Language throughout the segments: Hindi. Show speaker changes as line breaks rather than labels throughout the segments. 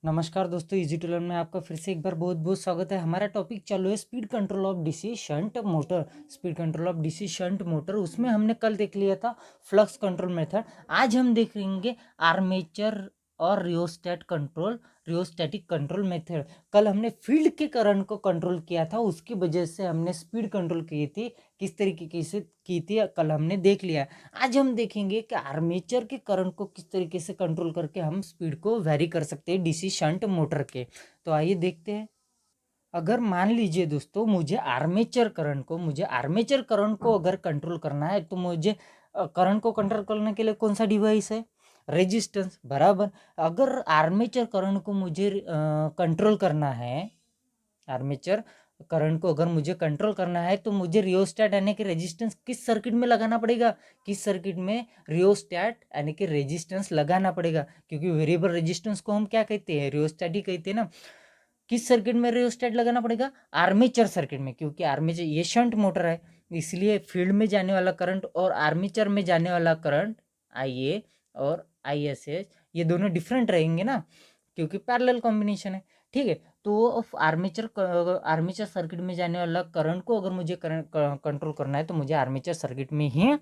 नमस्कार दोस्तों, इजी टू लर्न में आपका फिर से एक बार बहुत बहुत स्वागत है। हमारा टॉपिक चालू है speed control of DC shunt motor. Speed control of DC shunt motor, उसमें हमने कल देख लिया था फ्लक्स कंट्रोल मेथड। आज हम देखेंगे आर्मेचर और रियोस्टेट कंट्रोल, रियोस्टैटिक कंट्रोल मेथड। कल हमने फील्ड के करंट को कंट्रोल किया था, उसकी वजह से हमने स्पीड कंट्रोल की थी। किस तरीके से की थी कल हमने देख लिया। आज हम देखेंगे कि आर्मेचर के करंट को किस तरीके से कंट्रोल करके हम स्पीड को वेरी कर सकते हैं डीसी शंट मोटर के। तो आइए देखते हैं। अगर मान लीजिए दोस्तों, मुझे आर्मेचर करंट को अगर कंट्रोल करना है, तो मुझे करंट को कंट्रोल करने के लिए कौन सा डिवाइस है? रेजिस्टेंस, बराबर। अगर आर्मेचर करंट को मुझे कंट्रोल करना है, आर्मेचर करंट को अगर मुझे कंट्रोल करना है, तो मुझे रियोस्टैट यानी कि रेजिस्टेंस किस सर्किट में लगाना पड़ेगा? किस सर्किट में? रियोस्टैट यानी कि रेजिस्टेंस लगाना पड़ेगा, क्योंकि वेरिएबल रेजिस्टेंस को हम क्या कहते हैं? रियोस्टैट ही कहते हैं ना। किस सर्किट में रियोस्टैट लगाना पड़ेगा? आर्मेचर सर्किट में, क्योंकि आर्मेचर ये शंट मोटर है, इसलिए फील्ड में जाने वाला करंट और आर्मेचर में जाने वाला करंट IA और ISH ये दोनों डिफरेंट रहेंगे ना, क्योंकि पैरेलल कॉम्बिनेशन है। ठीक है, तो आर्मेचर सर्किट में जाने वाला करंट को अगर मुझे करंट कंट्रोल करना है, तो मुझे आर्मेचर सर्किट में ही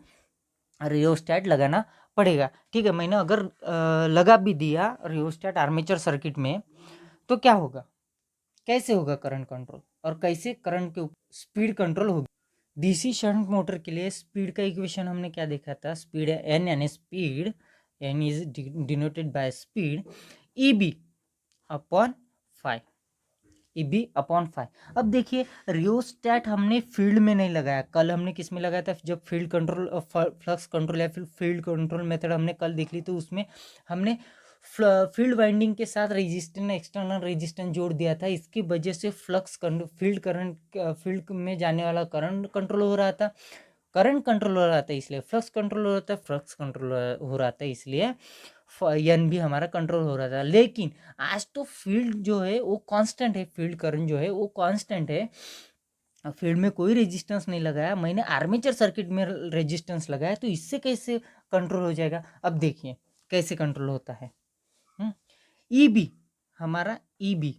रियोस्टैट लगाना पड़ेगा। ठीक है, मैंने अगर लगा भी दिया रियोस्टैट आर्मेचर सर्किट में, तो क्या होगा? कैसे होगा करंट कंट्रोल, और कैसे करंट के स्पीड कंट्रोल होगी? डीसी शंट मोटर के लिए स्पीड का इक्वेशन हमने क्या देखा था? स्पीड है एन, यानी speed, N is denoted by speed EB upon 5, EB upon 5। अब देखिए, रियोस्टैट हमने फील्ड में नहीं लगाया, कल हमने किस में लगाया था? जब फील्ड कंट्रोल, फ्लक्स कंट्रोल या फिर फील्ड कंट्रोल मेथड हमने कल देख ली, तो उसमें हमने फील्ड वाइंडिंग के साथ रेजिस्टेंस, एक्सटर्नल रेजिस्टेंस जोड़ दिया था। इसकी वजह से फील्ड में जाने वाला करंट कंट्रोल हो रहा था, इसलिए फ्लक्स कंट्रोल हो रहा था, फ्लक्स कंट्रोल हो रहा था, इसलिए एन भी हमारा कंट्रोल हो रहा था। लेकिन आज तो फील्ड जो है वो कांस्टेंट है, फील्ड करंट जो है वो कांस्टेंट है। फील्ड में कोई रेजिस्टेंस नहीं लगाया, मैंने आर्मेचर सर्किट में रेजिस्टेंस लगाया, तो इससे कैसे कंट्रोल हो जाएगा? अब देखिए कैसे कंट्रोल होता है। EB, हमारा EB,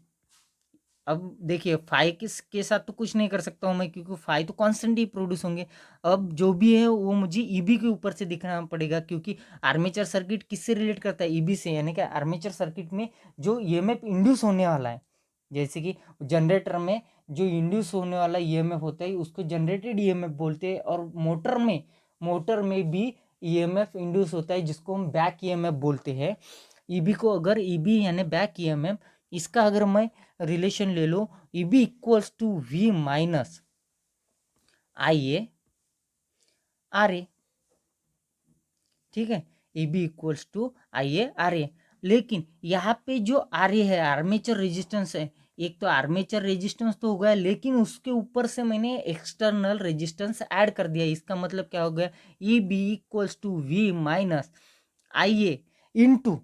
अब देखिए फाई के साथ तो कुछ नहीं कर सकता हूँ मैं, क्योंकि फाई तो कांस्टेंट ही प्रोड्यूस होंगे। अब जो भी है वो मुझे EB के ऊपर से दिखना पड़ेगा, क्योंकि आर्मेचर सर्किट किससे रिलेट करता है? EB से, यानी कि आर्मेचर सर्किट में जो EMF इंड्यूस होने वाला है, जैसे कि जनरेटर में जो इंड्यूस होने वाला EMF होता है उसको जनरेटेड EMF बोलते हैं, और मोटर में भी EMF इंड्यूस होता है, जिसको हम बैक EMF बोलते हैं। EB को अगर EB यानी बैक EMF, इसका अगर मैं रिलेशन ले लो, EB equals to V minus IA RA। ठीक है, EB equals to IA RA। लेकिन यहाँ पे जो RA है, आर्मेचर रेजिस्टेंस है, एक तो आर्मेचर रेजिस्टेंस तो हो गया, लेकिन उसके ऊपर से मैंने एक्सटर्नल रेजिस्टेंस ऐड कर दिया। इसका मतलब क्या हो गया? EB equals to V minus IA into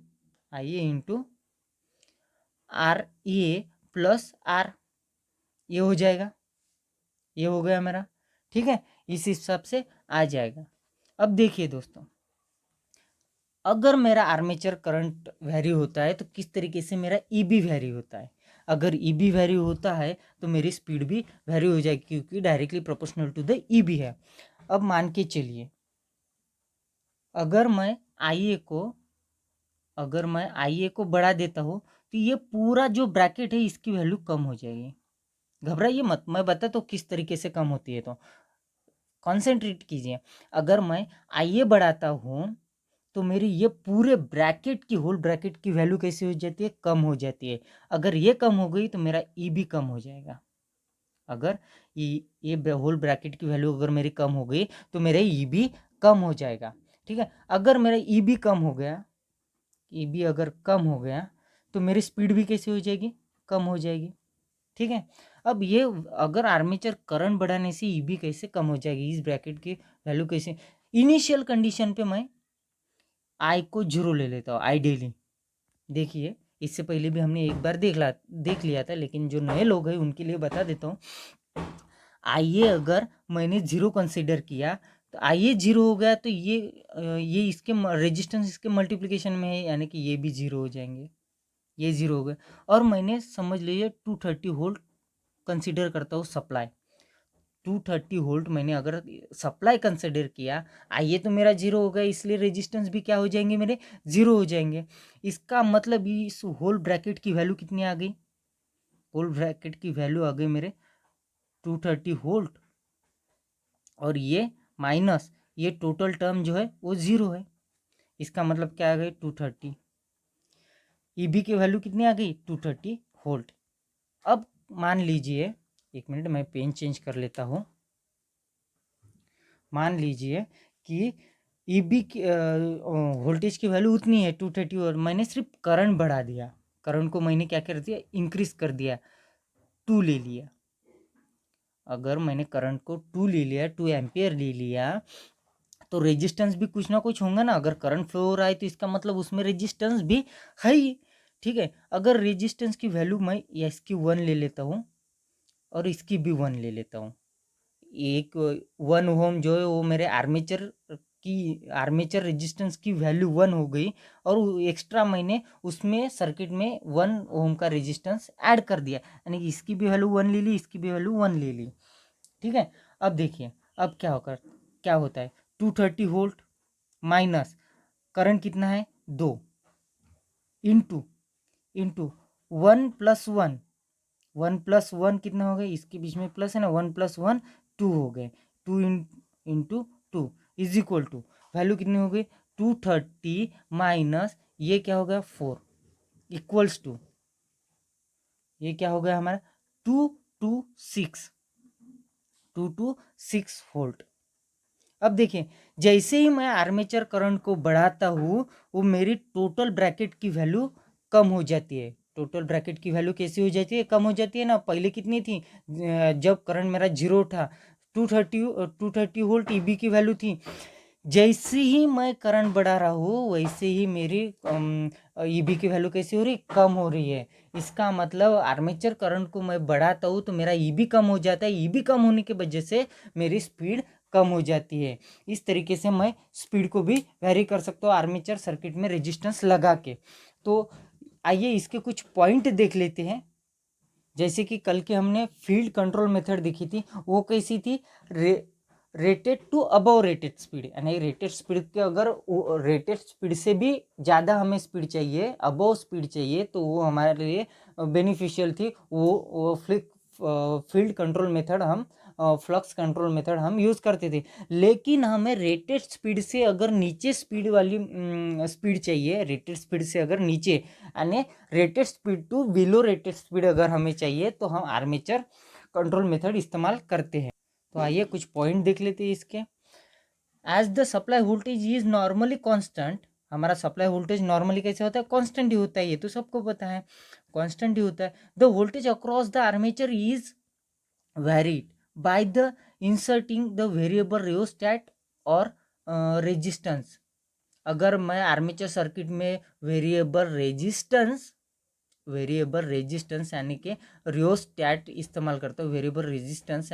RA plus R, ये हो जाएगा, ये हो गया मेरा। ठीक है, इस हिसाब से आ जाएगा। अब देखिए दोस्तों, अगर मेरा आर्मेचर करंट वैरी होता है, तो किस तरीके से मेरा EB वैरी होता है? अगर EB वैरी होता है, तो मेरी स्पीड भी वैरी हो जाएगी, क्योंकि directly proportional to the EB है। अब मान के चलिए, अगर मैं IA को बढ़ा देता हूँ, तो ये पूरा जो ब्रैकेट है इसकी वैल्यू कम हो जाएगी। घबराइए मत, मैं बताता हूँ किस तरीके से कम होती है, तो कॉन्सेंट्रेट कीजिए। अगर मैं IA बढ़ाता हूँ, तो मेरी ये पूरे ब्रैकेट की, होल ब्रैकेट की वैल्यू कैसी हो जाती है? कम हो जाती है। अगर ये कम हो गई, तो मेरा EB कम हो जाएगा। अगर ये होल ब्रैकेट की वैल्यू अगर मेरी कम हो गई, तो मेरा EB कम हो जाएगा। ठीक है, अगर मेरा EB कम हो गया, EB अगर कम हो गया, तो मेरी स्पीड भी कैसी हो जाएगी? कम हो जाएगी। ठीक है, अब ये अगर आर्मेचर करंट बढ़ाने से EB कैसे कम हो जाएगी, इस ब्रैकेट की वैल्यू कैसे? इनिशियल कंडीशन पे मैं I को 0 ले लेता हूँ आइडियली। देखिए, इससे पहले भी हमने एक बार देख लिया था, लेकिन जो नए लोग हैं उनके लिए बता देता हूँ। IA अगर मैंने 0 कंसिडर किया, तो IA 0 हो गया, तो ये इसके रेजिस्टेंस इसके मल्टीप्लिकेशन में है, यानी कि ये भी 0 हो जाएंगे। ये 0 हो गया। और मैंने समझ लीजिए 230 वोल्ट कंसीडर करता हूँ सप्लाई। 230 वोल्ट मैंने अगर सप्लाई कंसिडर किया, आइए तो मेरा 0 हो गया, इसलिए रेजिस्टेंस भी क्या हो जाएंगे मेरे, 0 हो जाएंगे। इसका मतलब इस होल ब्रैकेट की वैल्यू कितनी आ गई, होल ब्रैकेट की वैल्यू आ गई मेरे 230 वोल्ट, और ये माइनस ये टोटल टर्म जो है वो 0 है। इसका मतलब क्या आ गई 230, ईबी की वैल्यू कितनी आ गई 230 वोल्ट। अब मान लीजिए, एक मिनट मैं पेन चेंज कर लेता हूँ। मान लीजिए कि ईबी की वोल्टेज की वैल्यू उतनी है 230, और मैंने सिर्फ करंट बढ़ा दिया, करंट को मैंने क्या कर दिया, इंक्रीज कर दिया, 2 ले लिया। अगर मैंने करंट को 2 ले लिया, 2 एम्पियर ले लिया, तो रेजिस्टेंस भी कुछ ना कुछ होगा ना। अगर करंट फ्लो हो रहा है तो इसका मतलब उसमें रेजिस्टेंस भी है ही, ठीक है। अगर रेजिस्टेंस की वैल्यू मैं इसकी 1 ले लेता हूँ और इसकी भी 1 ले लेता हूँ, एक 1 ओम जो है वो मेरे आर्मेचर रेजिस्टेंस की वैल्यू 1 हो गई, और एक्स्ट्रा मैंने उसमें सर्किट में 1 ओम का रेजिस्टेंस ऐड कर दिया, यानी कि इसकी भी वैल्यू 1 ले ली, इसकी भी वैल्यू 1 ले ली, ठीक है। अब देखिए अब क्या होता है, 230 वोल्ट माइनस करंट कितना है 2, इंटू इंटू 1 + 1, 1 + 1 कितना हो गया, इसके बीच में प्लस है ना, 1 + 1 2 हो गए, 2 into 2 is equal to value कितनी हो गई 230 माइनस ये क्या हो गया 4 इक्वल्स टू, ये क्या हो गया हमारा 226 वोल्ट। अब देखिए जैसे ही मैं आर्मेचर करंट को बढ़ाता हूँ, वो मेरी टोटल ब्रैकेट की वैल्यू कम हो जाती है। टोटल ब्रैकेट की वैल्यू कैसी हो जाती है, कम हो जाती है ना। पहले कितनी थी, जब करंट मेरा 0 था, 230 वोल्ट ईबी की वैल्यू थी। जैसे ही मैं करंट बढ़ा रहा हूँ वैसे ही मेरी ईबी की वैल्यू कैसी हो रही, कम हो रही है। इसका मतलब आर्मेचर करंट को मैं बढ़ाता हूँ तो मेरा ईबी कम हो जाता है, ईबी कम होने की वजह से मेरी स्पीड कम हो जाती है। इस तरीके से मैं स्पीड को भी वेरी कर सकता हूँ आर्मेचर सर्किट में रेजिस्टेंस लगा के। तो आइए इसके कुछ पॉइंट देख लेते हैं। जैसे कि कल के हमने फील्ड कंट्रोल मेथड देखी थी, वो कैसी थी, rated to above rated speed, यानी रेटेड स्पीड के अगर रेटेड स्पीड से भी ज़्यादा हमें स्पीड चाहिए, अबव स्पीड चाहिए, तो वो हमारे लिए बेनिफिशियल थी। वो फील्ड कंट्रोल मेथड हम फ्लक्स कंट्रोल मेथड हम यूज़ करते थे। लेकिन हमें रेटेड स्पीड से अगर नीचे स्पीड वाली स्पीड चाहिए, रेटेड स्पीड से अगर नीचे, यानी rated speed to below rated speed अगर हमें चाहिए, तो हम आर्मेचर कंट्रोल मेथड इस्तेमाल करते हैं। तो आइए कुछ पॉइंट देख लेते हैं इसके। As the supply voltage is normally constant, हमारा सप्लाई वोल्टेज नॉर्मली कैसे होता है, कांस्टेंट ही होता है, ये तो सबको पता है, कांस्टेंट ही होता है। The voltage across the armature is varied by the inserting the variable rheostat और रेजिस्टेंस। अगर मैं आर्मेचर सर्किट में वेरिएबल रेजिस्टेंस यानी कि रियोस्टैट इस्तेमाल करता हूँ, वेरिएबल रेजिस्टेंस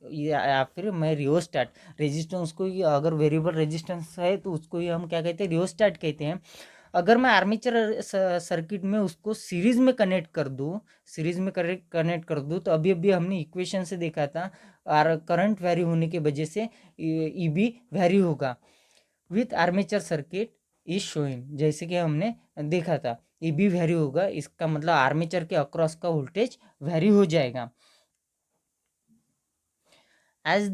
या फिर मैं रियोस्टैट रेजिस्टेंस को ही, अगर वेरिएबल रेजिस्टेंस है तो उसको ही हम क्या कहते हैं, रियोस्टैट कहते हैं। अगर मैं आर्मेचर सर्किट में उसको सीरीज में कनेक्ट कर दूँ, तो अभी अभी हमने इक्वेशन से देखा था, और करंट वैरी होने की वजह से ईबी वैरी होगा with armature circuit is showing, जैसे कि हमने देखा था ईबी वैरी होगा, इसका मतलब आर्मेचर के अक्रॉस का वोल्टेज वैरी हो जाएगा। As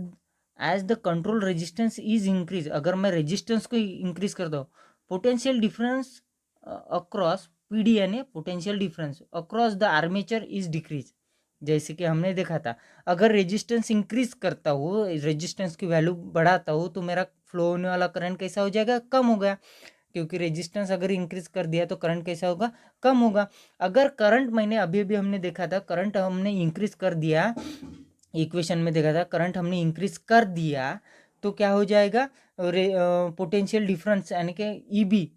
as the control resistance is increase, अगर मैं रेजिस्टेंस को इंक्रीज कर दूँ, पोटेंशियल डिफरेंस अक्रॉस पीडी यानी potential difference across the armature is decrease. जैसे कि हमने देखा था, अगर रेजिस्टेंस इंक्रीज करता हूँ, रेजिस्टेंस की वैल्यू बढ़ाता हूँ, तो मेरा फ्लो होने वाला करंट कैसा हो जाएगा, कम हो गया, क्योंकि रेजिस्टेंस अगर इंक्रीज कर दिया तो करंट कैसा होगा, कम होगा। अगर करंट मैंने अभी अभी हमने देखा था, करंट हमने इंक्रीज कर दिया, इक्वेशन में देखा था करंट हमने इंक्रीज कर दिया, तो क्या हो जाएगा, पोटेंशियल डिफरेंस यानी कि ईबी,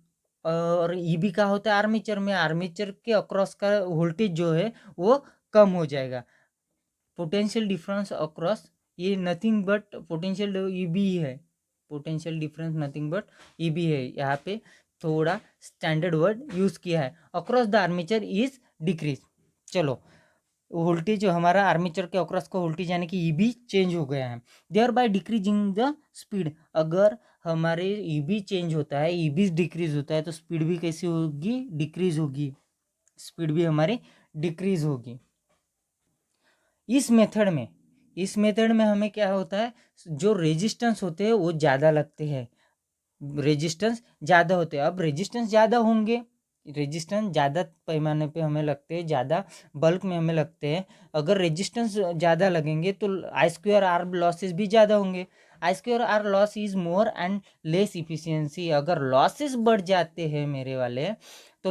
और ईबी का होता है आर्मेचर में, आर्मेचर के अक्रॉस का वोल्टेज जो है वो कम हो जाएगा। पोटेंशियल डिफरेंस अक्रॉस, ये नथिंग बट पोटेंशियल ईबी है, potential difference nothing but EB है यहाँ पे। थोड़ा स्टैंडर्ड वर्ड यूज़ किया है। Across the armature is decrease. चलो, वोल्टेज जो हमारा आर्मेचर के अक्रॉस का वोल्टेज यानी कि ईबी चेंज हो गया है, thereby decreasing the speed. अगर हमारे ईबी चेंज होता है, ईबी डिक्रीज होता है, तो स्पीड भी कैसी होगी? डिक्रीज होगी। स्पीड भी हमारी डिक्रीज होगी। इस मेथड में हमें क्या होता है, जो रेजिस्टेंस होते हैं वो ज़्यादा लगते हैं, रेजिस्टेंस ज़्यादा होते हैं। अब रेजिस्टेंस ज़्यादा होंगे, रेजिस्टेंस ज़्यादा पैमाने पे हमें लगते हैं, ज़्यादा बल्क में हमें लगते हैं। अगर रेजिस्टेंस ज़्यादा लगेंगे तो आई स्क्वायर आर लॉसेस भी ज़्यादा होंगे। I square R loss is more and less efficiency. अगर लॉसेस बढ़ जाते हैं मेरे वाले, तो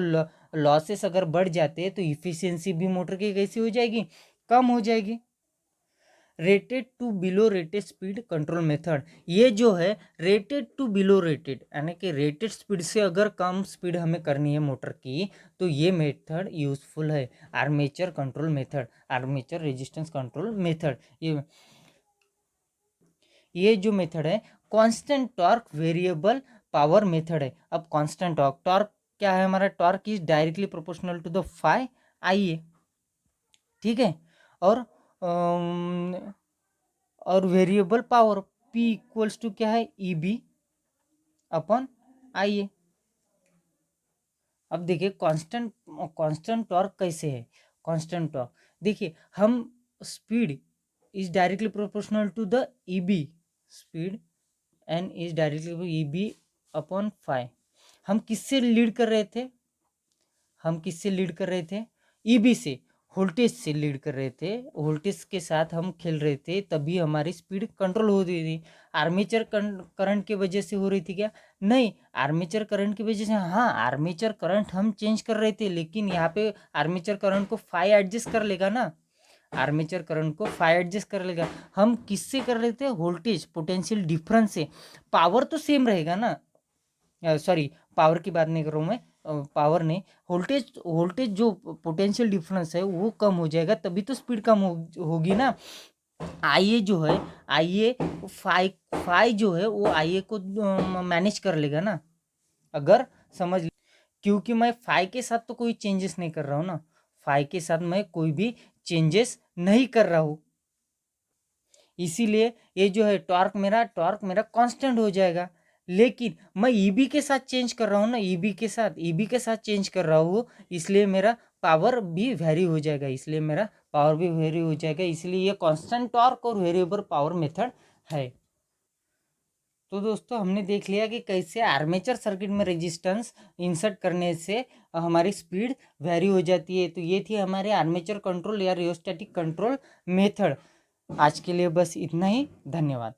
लॉसेस अगर बढ़ जाते हैं तो इफिशियंसी भी मोटर की कैसी हो जाएगी? कम हो जाएगी। Rated to below rated speed control method, ये जो है रेटेड टू बिलो रेटेड, यानी कि रेटेड स्पीड से अगर कम स्पीड हमें करनी है मोटर की, तो ये मेथड यूजफुल है। Armature control method, armature resistance control method, ये जो मेथड है constant torque variable power method है। अब कांस्टेंट टॉर्क, टॉर्क क्या है हमारा? Torque is directly proportional to the phi I A, ठीक है। और और variable power P equals to क्या है? E B upon I A. अब देखिए कांस्टेंट टॉर्क कैसे है? कांस्टेंट टॉर्क देखिए, हम speed is directly proportional to the E B, speed N is directly E B upon five. हम किससे लीड कर रहे थे? ईबी से, वोल्टेज से लीड कर रहे थे। वोल्टेज के साथ हम खेल रहे थे, तभी हमारी स्पीड कंट्रोल हो रही थी। आर्मेचर करंट की वजह से हो रही थी क्या? नहीं, आर्मेचर करंट की वजह से, हाँ, आर्मेचर करंट हम चेंज कर रहे थे, लेकिन यहाँ पे आर्मेचर करंट को फाई एडजस्ट कर लेगा ना, आर्मेचर करंट को फाई एडजस्ट कर लेगा। हम किससे कर रहे थे? वोल्टेज पोटेंशियल डिफरेंस से। पावर तो सेम रहेगा ना, सॉरी, पावर की बात नहीं कर रहा हूँ मैं, पावर नहीं, वोल्टेज जो पोटेंशियल डिफरेंस है वो कम हो जाएगा, तभी तो स्पीड कम होगी ना। आईए जो है, आईए फाई जो है वो आईए को मैनेज कर लेगा ना, अगर समझ, क्योंकि मैं फाई के साथ तो कोई चेंजेस नहीं कर रहा हूँ ना, फाई के साथ मैं कोई भी चेंजेस नहीं कर रहा हूँ, इसीलिए ये जो है टॉर्क मेरा कांस्टेंट हो जाएगा। लेकिन मैं ईबी के साथ चेंज कर रहा हूँ ना, ईबी के साथ चेंज कर रहा हूँ, इसलिए मेरा पावर भी वेरी हो जाएगा, इसलिए ये कांस्टेंट टॉर्क और वेरिएबल पावर मेथड है। तो दोस्तों, हमने देख लिया कि कैसे आर्मेचर सर्किट में रेजिस्टेंस इंसर्ट करने से हमारी स्पीड वेरी हो जाती है। तो ये थी हमारे आर्मेचर कंट्रोल या रियोस्टैटिक कंट्रोल मेथड। आज के लिए बस इतना ही, धन्यवाद।